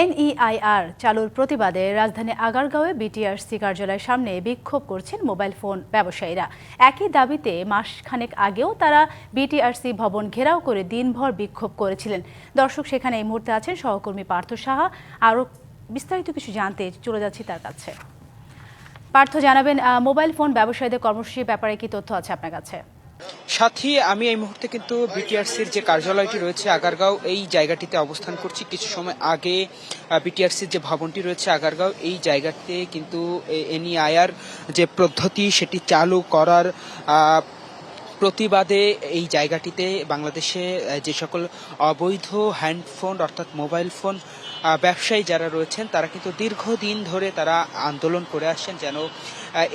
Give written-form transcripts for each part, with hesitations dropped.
NEIR চালুর প্রতিবাদে রাজধানী আগারগাঁওয়ে বিটিআরসি কার্যালয়ের সামনে বিক্ষোভ করছেন মোবাইল ফোন ব্যবসায়ীরা। একই দাবিতে মাসখানেক আগেও তারা বিটিআরসি ভবন ঘেরাও করে দিনভর বিক্ষোভ করেছিলেন। দর্শক, সেখানে এই মুহূর্তে আছেন সহকর্মী পার্থ সাহা। আরও বিস্তারিত কিছু জানতে চলে যাচ্ছি তার কাছে। পার্থ, জানাবেন মোবাইল ফোন ব্যবসায়ীদের কর্মসূচির ব্যাপারে কি তথ্য আছে আপনার কাছে? সাথী, আমি এই মুহূর্তে কিন্তু বিটিআরসির যে কার্যালয়টি রয়েছে আগারগাঁও, এই জায়গাটিতে অবস্থান করছি। কিছু সময় আগে বিটিআরসির যে ভবনটি রয়েছে আগারগাঁও, এই জায়গাতে কিন্তু এনইআইআর যে পদ্ধতি সেটি চালু করার প্রতিবাদে এই জায়গাটিতে বাংলাদেশে যে সকল অবৈধ হ্যান্ডফোন অর্থাৎ মোবাইল ফোন ব্যবসায়ী যারা রয়েছেন তারা কিন্তু দীর্ঘদিন ধরে তারা আন্দোলন করে আসছেন যেন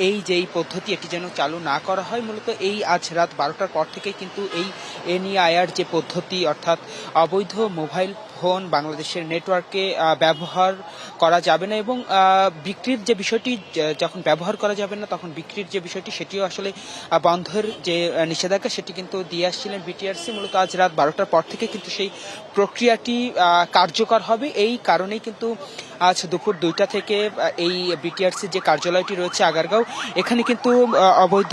এই যেই পদ্ধতি এটি যেন চালু না করা হয়। মূলত এই আজ রাত 12টার পর থেকে কিন্তু এই এনইআইআর যে পদ্ধতি অর্থাৎ অবৈধ মোবাইল ফোন বাংলাদেশের নেটওয়ার্কে ব্যবহার করা যাবে না এবং বিক্রির যে বিষয়টি, যখন ব্যবহার করা যাবে না তখন বিক্রির যে বিষয়টি সেটিও আসলে বন্ধের যে নিষেধাজ্ঞা সেটি কিন্তু দিয়ে আসছিলেন বিটিআরসি। মূলত আজ রাত 12টার পর থেকে কিন্তু সেই প্রক্রিয়াটি কার্যকর হবে। এই কারণেই কিন্তু আজ দুপুর 2টা থেকে এই বিটিআরসি যে কার্যালয়টি রয়েছে আগারগাঁও, এখানে কিন্তু অবৈধ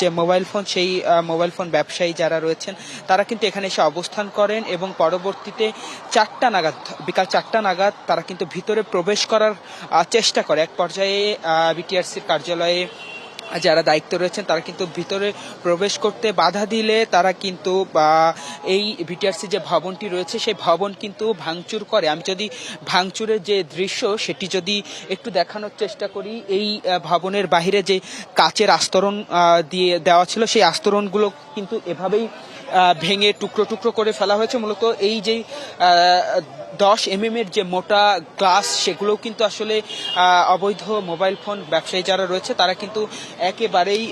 যে মোবাইল ফোন সেই মোবাইল ফোন ব্যবসায়ী যারা রয়েছেন তারা কিন্তু এখানে এসে অবস্থান করেন এবং পরবর্তীতে বিকাল 4টা নাগাদ তারা কিন্তু ভিতরে প্রবেশ করার চেষ্টা করে। এক পর্যায়ে বিটিআরসির কার্যালয়ে যারা দায়িত্ব রয়েছেন তারা কিন্তু ভিতরে প্রবেশ করতে বাধা দিলে তারা কিন্তু এই বিটিআরসি যে ভবনটি রয়েছে সেই ভবন কিন্তু ভাঙচুর করে। আমি যদি ভাঙচুরের যে দৃশ্য সেটি যদি একটু দেখানোর চেষ্টা করি, এই ভবনের বাহিরে যে কাচের আস্তরণ দিয়ে দেওয়া ছিল সেই আস্তরণগুলো কিন্তু এভাবেই ভেঙে টুকরো টুকরো করে ফেলা হয়েছে। মূলত এই যে 10 mm এর যে মোটা গ্লাস সেগুলোও কিন্তু আসলে অবৈধ মোবাইল ফোন ব্যবসায়ী যারা রয়েছে তারা কিন্তু একেবারেই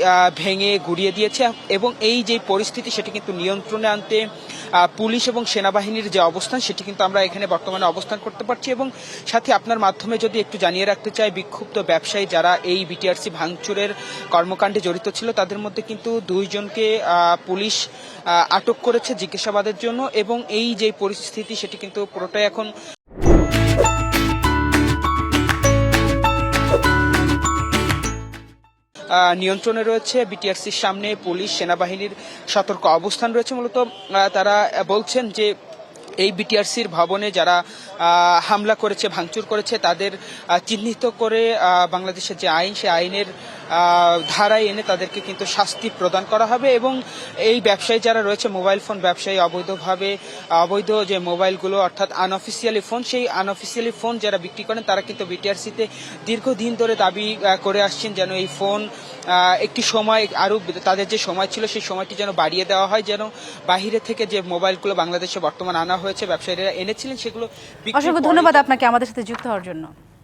ভেঙে গুড়িয়ে দিয়েছে এবং এই যে পরিস্থিতি সেটি কিন্তু নিয়ন্ত্রণে আনতে পুলিশ এবং সেনাবাহিনীর যে অবস্থান সেটি কিন্তু আমরা এখানে বর্তমানে অবস্থান করতে পারছি। এবং সাথে আপনার মাধ্যমে যদি একটু জানিয়ে রাখতে চাই, বিক্ষুব্ধ ব্যবসায়ী যারা এই বিটিআরসি ভাঙচুরের কর্মকাণ্ডে জড়িত ছিল তাদের মধ্যে কিন্তু 2 জনকে পুলিশ আটক করেছে জিজ্ঞাসাবাদের জন্য এবং এই যে পরিস্থিতি সেটি কিন্তু পুরোটাই এখন নিয়ন্ত্রণে রয়েছে। বিটিআরসির সামনে পুলিশ সেনাবাহিনীর সতর্ক অবস্থান রয়েছে। মূলত তারা বলছেন যে এই বিটিআরসির ভবনে যারা হামলা করেছে, ভাঙচুর করেছে তাদের চিহ্নিত করে বাংলাদেশের যে আইন সেই আইনের ধারায় এনে তাদেরকে কিন্তু শাস্তি প্রদান করা হবে এবং এই ব্যবসায়ী যারা রয়েছে মোবাইল ফোন ব্যবসায়ী অবৈধ যে মোবাইলগুলো অর্থাৎ আনঅফিসিয়ালি ফোন, সেই আনঅফিসিয়ালি ফোন যারা বিক্রি করেন তারা কিন্তু বিটিআরসিতে দীর্ঘদিন ধরে দাবি করে আসছেন যেন এই ফোন একটি সময় আরও তাদের যে সময় ছিল সেই সময়টি যেন বাড়িয়ে দেওয়া হয়, যেন বাহিরে থেকে যে মোবাইলগুলো বাংলাদেশে বর্তমান আনা হয়েছে ব্যবসায়ীরা এনেছিলেন সেগুলো। অসংখ্য ধন্যবাদ আপনাকে আমাদের সাথে যুক্ত হওয়ার জন্য।